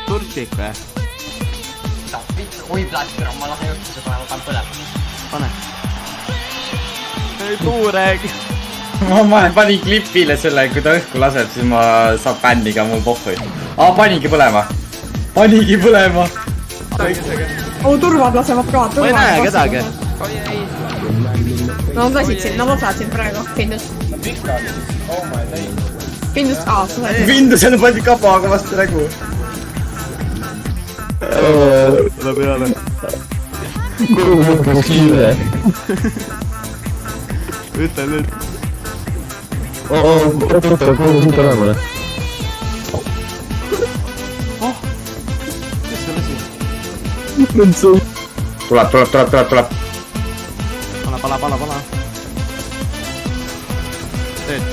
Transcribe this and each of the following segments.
Turkik või? Oi plastra, ma lasen juhtuse kohe, ma panen põlema. Pane. Ei tuureg. Ma panin klipile selle, kui ta õhku laseb, siis ma saab bänniga mul pohhui. Panigi põlema. Panigi põlema. Turvad lasevad ka. Ma ei näe kedagi. No nad lasid sind, nad lasevad sind praegu. Findus. Findus, sa said. Windusel pandi kapaga vastu nägu. Tule peale. Kuhu mõttes kiire? Ütle nüüd. Oota, kuhu sind olema? Kes see lasi? Tuleb. Pala. Teed.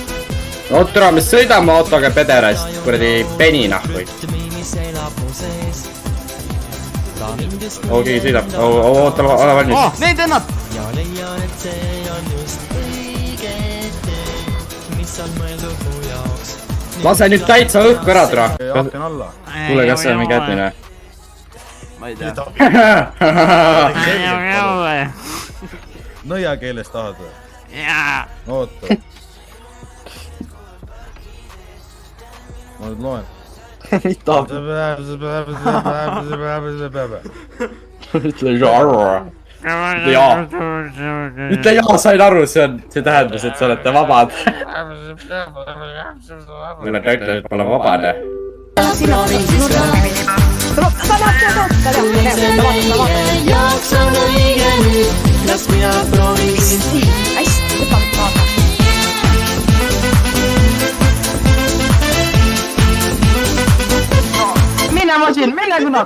Oota, me sõidame autoga pederast, kuradi peni nahkuid. Keegi sõidab. Oota, ole valmis. Need ennad! Lase nüüd täitsa õhku ära, tule. Jaaken alla. Kuule, kas see on mingi ätmine? Ma ei tea. Nõia keeles tahad või? Jaa. Oota. Ma nüüd loen. Mida? Ütle jaa. Ütle jaa, sain aru, see tähendas, et sa olete vabad. Mulle ta ütles, et ma olen vabane. Mine masin, mine kuna!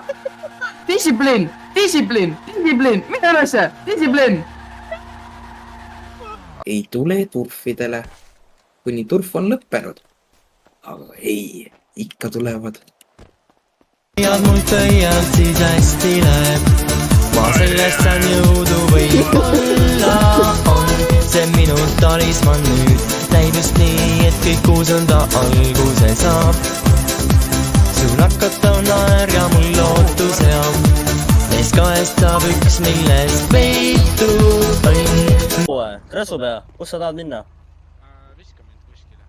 Distsipliin! Mine ülesse! Distsipliin! Ei tule turfidele, kuni turf on lõppenud. Aga ei, ikka tulevad. Ja mul pöialt siis hästi läheb. Ma sellest saan jõudu võib-olla on. See minu talisman nüüd näib just nii, et kõik kuusõnda alguse saab. Sul hakata on naer ja mul lootus hea. Neist kahest saab üks, millest peitu õnn. Räsupea, kus sa tahad minna? Viska mind kuskile.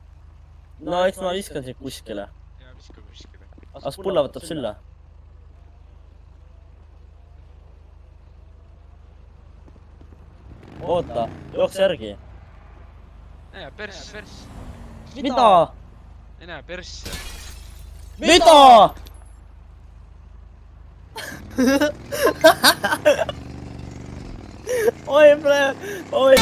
No eks ma viskan sind kuskile. Ja viska kuskile. As pulla võtab sülle. Oota, jooks järgi. Ei näe pers. Mida? Ei näe pers. Mida? Oi, oi.